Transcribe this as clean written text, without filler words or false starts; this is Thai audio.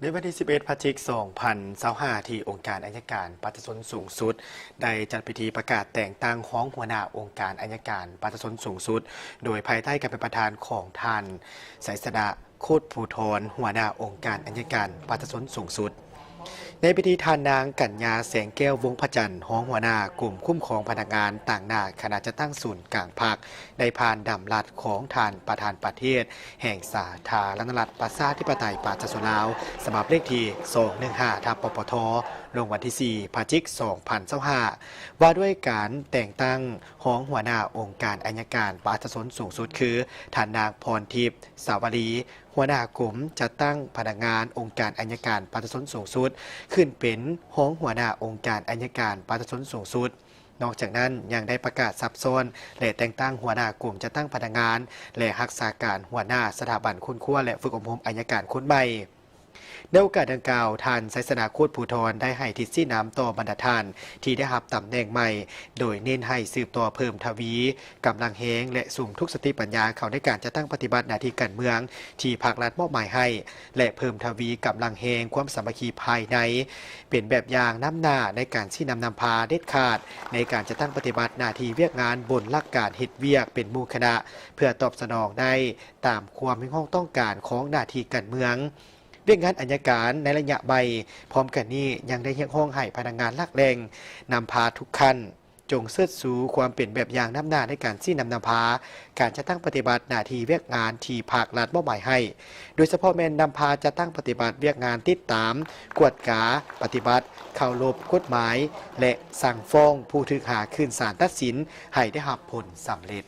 ในวันที่11 พฤศจิกายน 2025 ที่องค์การอัยการปฏิสนสูงสุดได้จัดพิธีประกาศแต่งตั้งของหัวหน้าองค์การอัยการปฏิสนสูงสุดโดยภายใต้การเป็นประธานของท่านไสยสนะ โคตรภูธรหัวหน้าองค์การอัยการปฏิสนสูงสุดในพิธีทานนางกัญญาแสงแก้ววงพระจันทร์ห้องหัวหน้ากลุ่มคุ้มครองพนักงานต่างหน้าคณะจะตั้งศูนย์กลางภาคในพานดำรัดของทานประธานประเทศแห่งสาธารณรัฐประชาธิปไตยประชาชนลาวสมับเลขที่215ทับปปทลงวันที่4 พฤศจิกายน 2025ว่าด้วยการแต่งตั้งห้องหัวหน้าองค์การอัยการปฏิสนสูงสุดคือท่านนางพรทิพย์สาวรีหัวหน้ากลุ่มจะตั้งพนักงานองค์การอัยการปฏิสนสูงสุดขึ้นเป็นห้องหัวหน้าองค์การอัยการปฏิสนสูงสุดนอกจากนั้นยังได้ประกาศซับซ้อนและแต่งตั้งหัวหน้ากลุ่มจะตั้งพนักงานและรักษาการหัวหน้าสถาบันคุณครัวและฝึกอบรมอัยการคนใหม่ในโอกาสดังกล่าวท่านไสยสนะ โคตรภูธรได้ให้ทิศซี่น้ำต่อบรรดาท่านที่ได้รับตำแหน่งใหม่โดยเน้นให้สืบต่อเพิ่มทวีกำลังแหงและสุ่มทุกสติปัญญาเขาในการจะตั้งปฏิบัติหน้าที่การเมืองที่ภาครัฐมอบหมายให้และเพิ่มทวีกำลังแหงความสามัคคีภายในเป็นแบบอย่างน้ำหน้าในการชี้นำพาเด็ดขาดในการจะตั้งปฏิบัติหน้าที่เวียกงานบนหลักการเฮ็ดเวียกเป็นหมู่คณะเพื่อตอบสนองได้ตามความต้องการของหน้าที่การเมืองเวียกงานอัยการในระยะใบพร้อมกันนี้ยังได้เรียกร้องให้พนักงานลักแรงนำพาทุกขั้นจงเสิร์ชสู่ความเป็นแบบอย่างน้ำหน้าในการชี้นำพาการจะตั้งปฏิบัติหน้าที่เวียกงานที่ภาครัฐมอบหมายให้โดยเฉพาะแม่นนำพาจะตั้งปฏิบัติเวียกงานติดตามกวดกาปฏิบัติเคารพกฎหมายและสั่งฟ้องผู้ถูกหาขึ้นศาลตัดสินให้ได้รับผลสำเร็จ